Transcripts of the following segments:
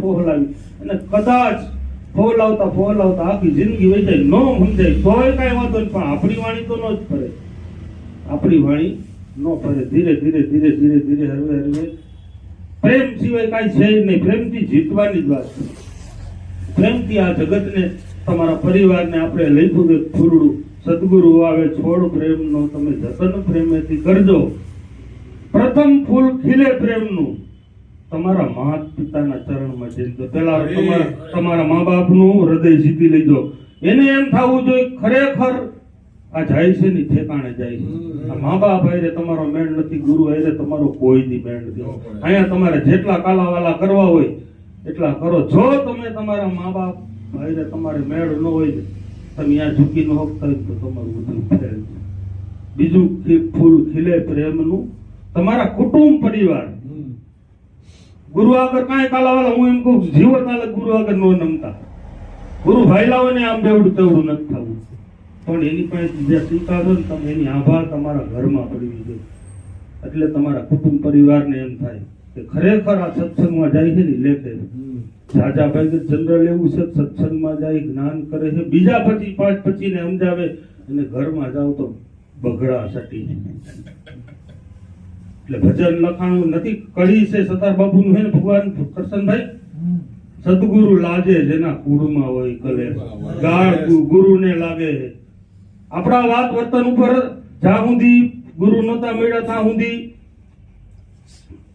ફોહલાવી અને કદાચ ફોહલાવતા આખી જિંદગી વહી જાય, ન સમજાય તોય કઈ વાંધો નહીં, પણ આપણી વાણી તો ન જ ફરે, આપણી વાણી ન ફરે. ધીરે ધીરે ધીરે ધીરે ધીરે હરવે હરવે પ્રેમ સિવાય કાંઈ છે જ નહીં. પ્રેમથી જીતવાની જ વાત છે. પ્રેમથી આ જગતને, તમારા પરિવારને આપણે લખ્યું કે ફૂલડું સદગુરુ આવે છોડ પ્રેમનો તમે જતન પ્રેમેથી કરજો. પ્રથમ ફૂલ ખીલે પ્રેમનું તમારા માતા પિતાના ચરણમાં જઈને પેલા તમારા મા બાપનું હૃદય જીતી લેજો. એને એમ થવું જોઈએ ખરેખર આ જાય છે ને ઠેકાણે જાય છે. આ મા બાપ હારે તમારો મેળ નથી, ગુરુ હારે તમારો કોઈ દી મેળ નથી. અહીંયા તમારે જેટલા કાલાવાલા કરવા હોય એટલા કરો. જો તમે તમારા મા બાપ હારે તમારે મેળ ન હોય ને તમે અહીંયા ઝૂકી ન હોતા તો તમારું બધું ફેલ છે. બીજું ફૂલ ખીલે પ્રેમનું તમારા કુટુંબ પરિવાર. ગુરુ આગળ કાંઈ કાલાવાલા, હું એમ કહું જીવત આલે ગુરુ આગળ નો નમતા. ગુરુ ભાઈલાઓ ને આમ બેવડું તેવડું નથી થવું, પણ એની પાસે જે સ્વીકારો ને તમે એની આભાર તમારા ઘરમાં પડવી જોઈએ. એટલે તમારા કુટુંબ પરિવારને એમ થાય કે ખરેખર આ સત્સંગમાં જાય છે ને લેખે જાજાભાઈ જનરલ એવું છે, સત્સંગમાં જાય જ્ઞાન કરે છે, બીજા પછી 5-25 ને સમજાવે અને ઘરમાં જાવ તો બગડા સટી. એટલે ભજન લખાણું નથી, કડી છે સતાર બાબુનું છે ને ભગવાન કરશનભાઈ, સદગુરુ લાજે જેના કુળમાં હોય કલે ગાળ ગુરુને લાગે. આપણા વાત વર્તન ઉપર જ્યાં સુધી ગુરુ નતા મળ્યા ત્યાં સુધી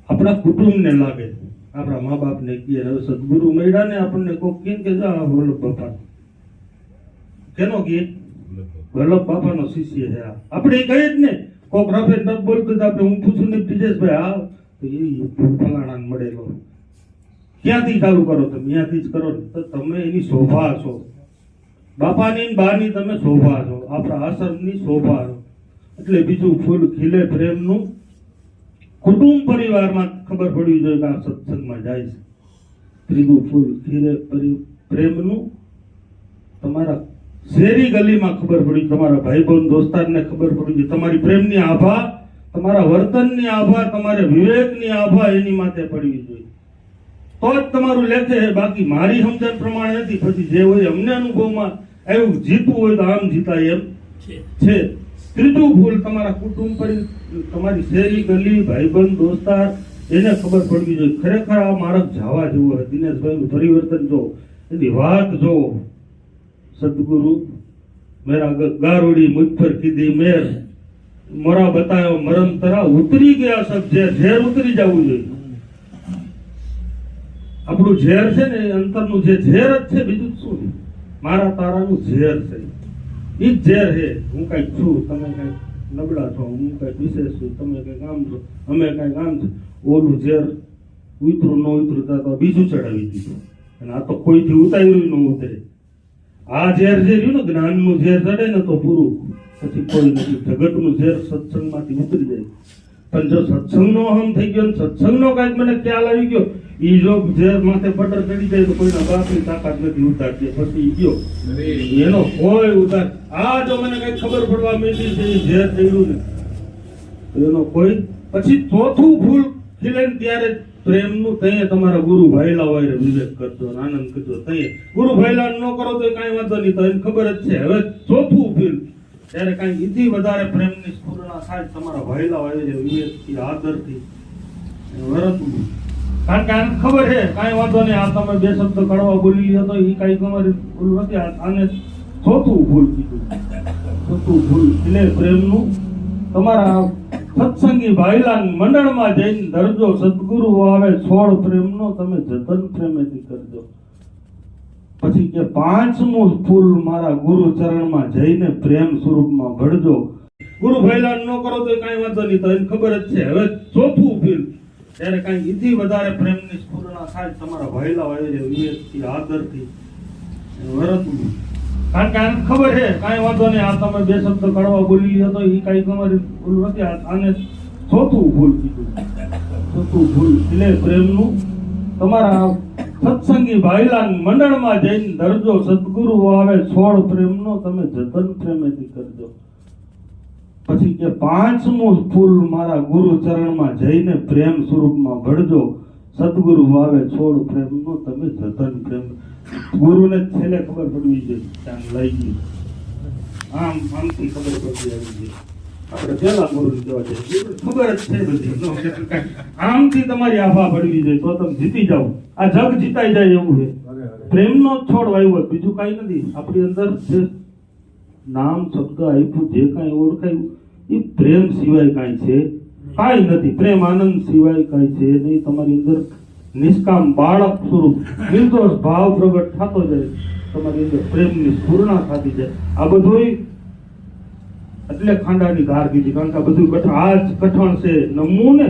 આપણા કુટુંબને લાગે, આપણા મા બાપને કહે. હવે સદગુરુ મળ્યા ને આપણને કોક કે જા વલ્લભ બાપા કેનો કહે, વલ્લભ બાપાનો શિષ્ય છે આપણે કહીએ જ ને. કોક રફે ન બોલતો આપણે હું પૂછું ને બ્રિજેશભાઈ હા તો એ ફલાણાને મળેલો ક્યાંથી ચાલુ કરો, તમે ત્યાંથી જ કરો. તો તમે એની શોભા છો, બાપાની બાની તમે શોભા છો, આપણા આશ્રમની શોભા છો. એટલે બીજું ફૂલ ખીલે પ્રેમનું કુટુંબ પરિવારમાં ખબર પડવી જોઈએ કે આ સત્સંગમાં જાય છે. ત્રીજું ફૂલ ખીલે પ્રેમનું તમારા શેરી ગલીમાં ખબર પડી, તમારા ભાઈ બંધ દોસ્તારને ખબર પડી છે. તમારી પ્રેમની આભા, તમારા વર્તનની આભા, તમારે વિવેકની આભા એની માથે પડવી જોઈએ. તો જ તમારું લેખે. બાકી મારી સમજણ પ્રમાણે નથી. પછી જે હોય અમને અનુભવમાં એવું જીતવું હોય તો આમ જીતાય એમ છે. ત્રીજું ફૂલ તમારા કુટુંબ તમારી શેરી ગલી ભાઈબંધ દોસ્તાર એને ખબર પડવી જોઈએ ખરેખર આ માર્ગ જવા જેવો છે. દિનેશભાઈનું પરિવર્તન જો, એની વાત જો. સદગુરુ મેરા ગારોડી મુझ પર કીધી મેર, મોરા બતાયો મરમ તરા, ઉતરી ગયા સબ ઝેર ઉતરી જવું જોઈએ. આપણું ઝેર છે ને અંતરનું જે ઝેર જ છે, બીજું શું છે? મારા તારાનું ઝેર છે, એ જ ઝેર છે. હું કઈક છું, તમે કઈક નબળા છો, હું કઈક વિશેષ છું, તમે કઈક આમ છો, અમે કઈક આમ છો. ઓલું ઝેર ઉતરું ન ઉતરતા તો બીજું ચડાવી દીધું, અને આ તો કોઈથી ઉતાર્યું ન ઉતરે. આ ઝેર જે રહ્યું ને જ્ઞાનનું ઝેર ચડે ને તો પૂરું, પછી કોઈ નથી. જગતનું ઝેર સત્સંગમાંથી ઉતરી જાય. પણ જો સત્સંગનો અહમ થઈ ગયો, સત્સંગનો કઈક મને ખ્યાલ આવી ગયો, ઈ જો ઝેર માથે બટર ચડી જાય તો કોઈના બાપની તાકાત નથી ઉતારતી. પછી ગયો એનો કોઈ ઉતાર. આ જો મને કઈક ખબર પડવા માંડી છે ઝેર ચડ્યું ને એનો કોઈ. પછી ચોથું ફૂલ ખીલે ત્યારે પ્રેમનું તઈએ તમારા ગુરુ ભાઈલા હોય વિવેક કરજો, આનંદ કરજો. તઈએ ગુરુ ભાઈલા ન કરો તો કાંઈ વાંધો નહીં, તો એને ખબર જ છે. હવે ચોથું ફૂલ ત્યારે કાંઈ ઈથી વધારે પ્રેમની સ્ફુરણા થાય તમારા ભાઈલા હોય વિવેકથી આદરથી વરતવું. કારણ કે આને ખબર છે કાંઈ વાંધો નહીં, આ તમે બે શબ્દ કડવા બોલી લ્યો તો એ કાંઈ તમારી ભૂલ નથી. આને ચોથું ભૂલ કીધું. ચોથું ભૂલ એટલે પ્રેમનું તમારા સત્સંગી ભાઈલા મંડળમાં જઈને ધરજો. સદગુરુ આવે છોડ પ્રેમનો તમે જતન પ્રેમેથી કરજો. પછી કે પાંચમું ફૂલ મારા ગુરુ ચરણમાં જઈને પ્રેમ સ્વરૂપમાં ભળજો. ગુરુ ભાઈલા ન કરો તો કાંઈ વાંધો નહીં, તો એને ખબર જ છે. હવે ચોથું ફૂલ ત્યારે કાંઈ ઈથી વધારે પ્રેમની સ્ફુરણા થાય તમારા ભાઈલા હોય વિવેકથી આદરથી વરતવું. કારણ કે આને ખબર છે કાંઈ વાંધો નહીં, આ તમે બે શબ્દ કડવા બોલી લ્યો તો એ કાંઈ તમારી ભૂલ નથી. આને ચોથું ભૂલ કીધું. ચોથું ભૂલ એટલે પ્રેમનું તમારા સત્સંગી ભાઈલા મંડળમાં જઈને ધરજો. સદગુરુ આવે છોડ પ્રેમનો તમે જતન પ્રેમેથી કરજો. પછી કે પાંચમું ફૂલ મારા ગુરુ ચરણમાં જઈને પ્રેમ સ્વરૂપમાં ભળજો. સદગુરુ વાવે છોડ પ્રેમનો તમે જતન પ્રેમ. ગુરુને છેલ્લે ખબર પડવી જોઈએ ત્યાં લઈ ગઈ આમથી ખબર પડતી આવી ગઈ. આપણે પેલા ગુરુ જવા જઈએ ખબર જ છે બધી. આમથી તમારી આભા પડવી જોઈએ તો તમે જીતી જાઓ. આ જગ જીતાઈ જાય એવું છે. પ્રેમનો છોડ વાવ્યો બીજું કઈ નથી. આપણી અંદર જે નામ શબ્દ આપ્યું જે કઈ ઓળખાયું એ પ્રેમ સિવાય કઈ છે કાંઈ નથી. પ્રેમ આનંદ સિવાય કઈ છે નહીં. તમારી અંદર નિષ્કામ બાળક સ્વરૂપ નિર્દોષ ભાવ પ્રગટ થતો જાય. તમારી અંદર પ્રેમની સ્ફૂર્ણા થતી જાય. આ બધું એટલે ખાંડાની ધાર કીધી. કારણ કે આ બધું આ જ કઠણ છે. નમવું ને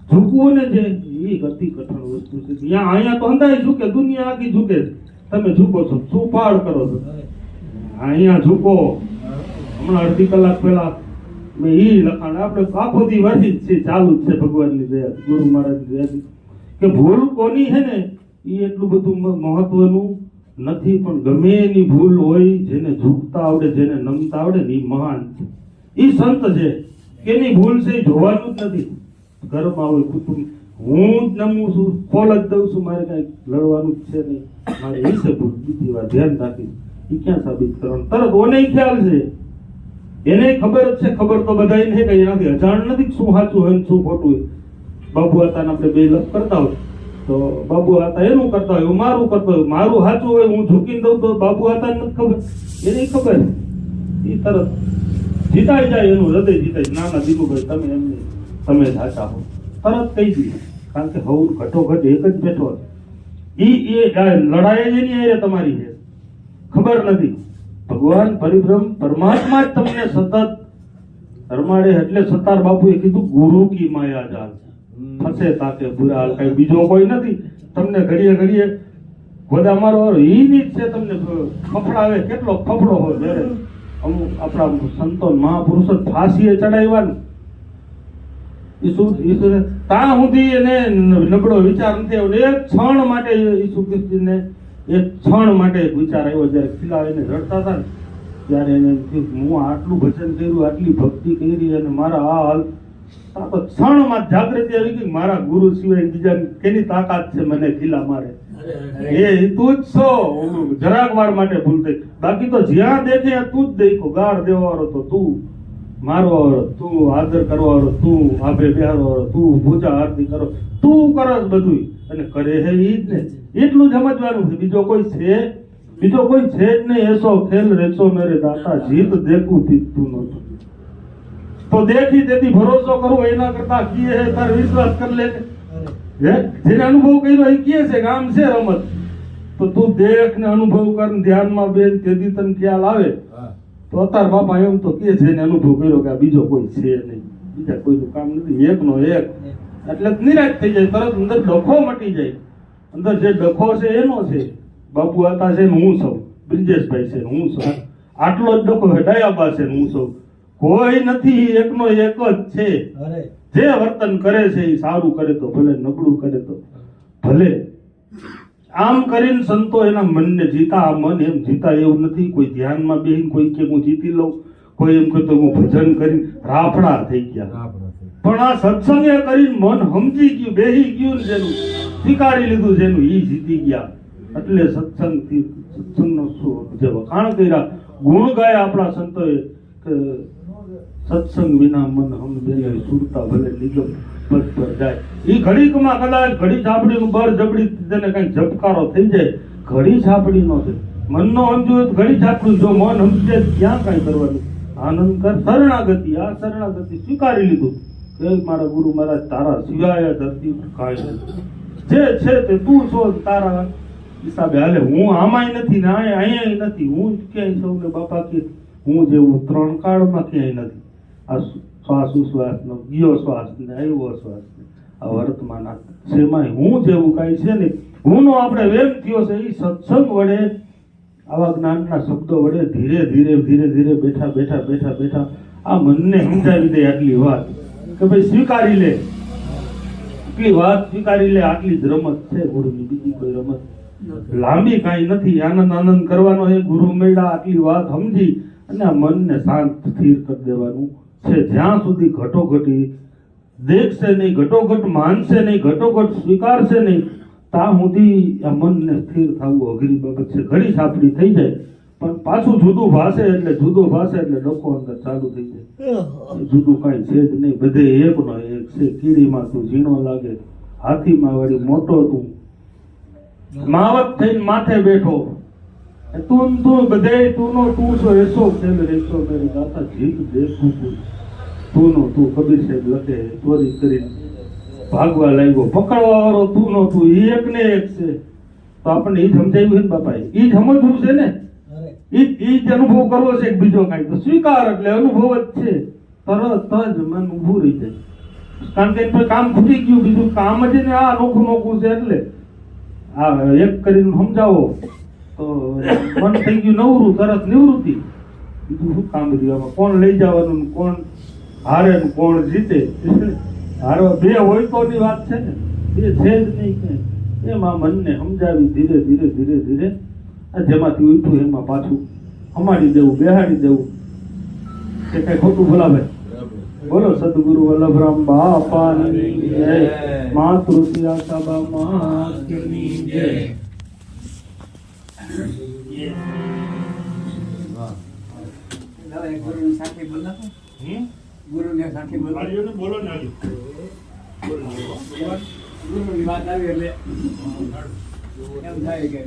ઝૂકવું ને જે એ અતિ કઠણ વસ્તુ છે. અહીંયા તો અંધાઈ ઝૂકે, દુનિયા આખી ઝૂકે. તમે ઝૂકો છો, શું પાડ કરો છો? અહીંયા ઝૂકો. હમણાં અડધી કલાક પહેલા મેં ઈ લખાણ આપણે આખો દી વર્ષી જ છે, ચાલુ જ છે ભગવાનની દયા, ગુરુ મહારાજની દયાથી કે ભૂલ કોની છે ને એ એટલું બધું મહત્વનું નથી. પણ ગમે એની ભૂલ હોય, જેને ઝૂકતા આવડે, જેને નમતા આવડે ને એ મહાન છે, એ સંત છે. કેની ભૂલ છે એ જોવાનું જ નથી. ઘરમાં હોય કુટુંબ, હું જ નમું છું, ખોલ જ દઉં છું, મારે કઈ લડવાનું જ છે નહીં, મારે એ છે ભૂલ, બીજી વાર ધ્યાન રાખી એ ક્યાં સાબિત કરવાનું? તરત ઓને ખ્યાલ છે, એને ખબર જ છે. ખબર તો બધાય છે કે એનાથી અજાણ નથી શું સાચું હોય શું ખોટું હોય. બાબુ હતા આપણે બે લપ કરતા હોય તો બાબુ હતા એનું કરતા હોય, હું મારું કરતો હોય. મારું સાચું હોય હું ઝૂકીને દઉં તો બાબુ હતા નથી ખબર, એને ખબર. એ તરત જીતાઈ જાય, એનું હૃદય જીતાય. નાના દીનુભાઈ તમે એમને તમે સાચા હો, તરત કહી દીધું. કારણ કે હવ ઘટોઘટ એક જ બેઠો એ લડાઈ જ એની એ તમારી છે, ખબર નથી. ભગવાન પરિબ્રહ્મ પરમાત્મા જ તમને સતત રમાડે. એટલે સતાર બાપુએ કીધું ગુરુ કી માયા જાલ ફસે તાકે બુરા હાલ. કઈ બીજો કોઈ નથી. તમને ઘડીએ ઘડીએ ગોદા મારો ઈ જ છે, તમને ફફડાવે. કેટલો ફફડો હોય જયારે અમુક આપણા સંતો મહાપુરુષો ફાંસીએ ચડાવ્યા ત્યાં સુધી એને નબળો વિચાર નથી આવ્યો. એક ક્ષણ માટે ઈસુ ખ્રિસ્તીને એક ક્ષણ માટે એક વિચાર આવ્યો. જયારે ખીલા એને રડતા હતા ને ત્યારે એને હું આટલું ભજન કર્યું, આટલી ભક્તિ કરી અને મારા આ હાલ, તો ક્ષણમાં જાગૃતિ આવી ગઈ મારા ગુરુ સિવાય બીજા કેની તાકાત છે મને ખીલા મારે. એ તું જ છો. જરાક વાર માટે ભૂલ થઈ, બાકી તો જ્યાં દેખે તું જ દેખો. ગાળ દેવા વાળો તો તું, મારવા વાળો તું, આદર કરવા વાળો તું, આભે બેહારવા વાળો તું, પૂજા આરતી કરો તું, કરસ બધું અને કરે હે ઈ જ ને. એટલું જ સમજવાનું છે. બીજો કોઈ છે જ નહીં. એસો ખેલ રેસો મેરે દાતા, જીત દેખું તીતું નહોતું. તો દેખી તેથી ભરોસો કરવો એના કરતા કીએ હે તાર વિશ્વાસ કર લે. જેને અનુભવ કર્યો એ કહે છે કે આમ છે રમત, તો તું દેખ ને અનુભવ કર, ધ્યાનમાં બેન, તેથી તને ખ્યાલ આવે. તો અત્યારે બાપા એમ તો કે છે, અનુભવ કર્યો કે આ બીજો કોઈ છે નહીં, બીજા કોઈનું કામ નથી, એકનો એક. એટલે નિરાશ થઈ જાય, તરત અંદર ડખો મટી જાય. અંદર જે ડખો છે એનો છે. બાપુ હતા છે ને હું સૌ, બ્રિજેશભાઈ છે ને હું સૌ, આટલો જ ડખો છે. ડાયાબા છે ને હું સૌ, કોઈ નથી, એકનો એક જ છે. જે વર્તન કરે છે એ સારું કરે તો ભલે, નબળું કરે તો ભલે. આમ કરીને સંતો એના મનને જીતા. આ મન એમ જીતા એવું નથી. કોઈ ધ્યાનમાં બેહીને કોઈ કે હું જીતી લઉં, કોઈ એમ કહેતો હું ભજન કરીને રાફડા થઈ ગયા. પણ આ સત્સંગે કરીને મન સમજી ગયું, બેહી ગયું, જેનું સ્વીકારી લીધું, જેનું ઈ જીતી ગયા. એટલે સત્સંગનો શું જે વખાણ કર્યા, ગુણ ગાયા આપણા સંતોએ કે સત્સંગ વિના મન સમજે સુરતા ભલે નિગમ પદ પર જાય. ઈ ઘડીકમાં કદાચ ઘડી છાપડીનું બર જબડી તેને કઈ ઝબકારો થઈ જાય. ઘડી છાપડી નો છે. મનનો સમજ્યું ઘડી છાપડું. જો મન સમજે ક્યાં કઈ કરવાનું. આનંદ કર, શરણાગતિ. આ શરણાગતિ સ્વીકારી લીધું કે મારા ગુરુ મહારાજ તારા સિવાય ધરતી કાંઈ નથી. જે છે તે તું છો, તારા હિસાબે હાલે. હું આમાંય નથી ને અહીંયા નથી. હું ક્યાંય સૌ ને બાપા કે હું જેવું ત્રણ કાળમાં ક્યાંય નથી. આ શ્વાસ ઉશ્વાસ નો ગયો શ્વાસ ને આવ્યો શ્વાસ ને આ વર્તમાન શેમાં હું જેવું કઈ છે ને હુંનો આપણે વેમ થયો છે. એ સત્સંગ વડે, આવા જ્ઞાનના શબ્દો વડે ધીરે ધીરે ધીરે ધીરે બેઠા બેઠા બેઠા બેઠા આ મનને સમજાવી દે આટલી વાત કે ભાઈ સ્વીકારી લે. આટલી વાત સ્વીકારી લે. આટલી જ રમત છે ગુરુની, બીજી કોઈ રમત લાંબી કાંઈ નથી. આનંદ આનંદ કરવાનો એ ગુરુ મળ્યા. આટલી વાત સમજી અને આ મનને શાંત સ્થિર કરી દેવાનું છે. જ્યાં સુધી ઘટોઘટી દેખશે નહીં, ઘટોઘટ માનશે નહીં, ઘટોઘટ સ્વીકારશે નહીં, ત્યાં સુધી આ મનને સ્થિર થવું અઘરી બાબત છે. ઘડી સાપડી થઈ જાય પણ પાછું જુદું ભાષે એટલે ડખો અંદર ચાલુ થઈ જાય. જુદું કાંઈ છે જ નહીં, બધે એકનો એક છે. કીડીમાં તું ઝીણો લાગે, હાથીમાં વળી મોટો તું, માવત થઈને માથે બેઠો, તું બધે તુંનો તું છો એસો ખેલ રેસો મેરી દાતા જીત દેખું તુંનો તું. કબીર સાહેબ લખે ચોરી કરીને ભાગવા લાગ્યો, પકડવા વાળો તુંનો તું, એ એક ને એક છે. તો આપણને એ જ સમજાવ્યું છે ને બાપા, એ જ સમજવું છે ને, એ જ અનુભવ કરવો છે કે બીજો કાંઈ. તો સ્વીકાર એટલે અનુભવ જ છે. તરત જ મન ઊભું રહી જાય, કારણ કે કોઈ કામ ખૂટી ગયું, બીજું કામ જ ને આ નોખું છે. એટલે આ એક કરીને સમજાવો તો મન થઈ ગયું નવરું, તરત નિવૃત્તિ. બીજું શું કામ રહ્યું આમાં? કોણ લઈ જવાનું, કોણ હારે ને કોણ જીતે? હારવા બે હોય તો ની વાત છે ને, બે છે જ નહીં કે. એમાં મનને સમજાવી ધીરે ધીરે આ જેમાંથી ઉઠ્યું એમાં પાછું અમાડી દેવું, બેહાડી દેવું. કે કઈ ખોટું બોલાવે? બોલો સદગુરુ વલ્લભરામ બાપાની જય, માતૃ આશાબા માતની જય. ગુરુ ને સાથે બોલો ને ગુરુ ની વાત આવી એટલે એમ થાય કે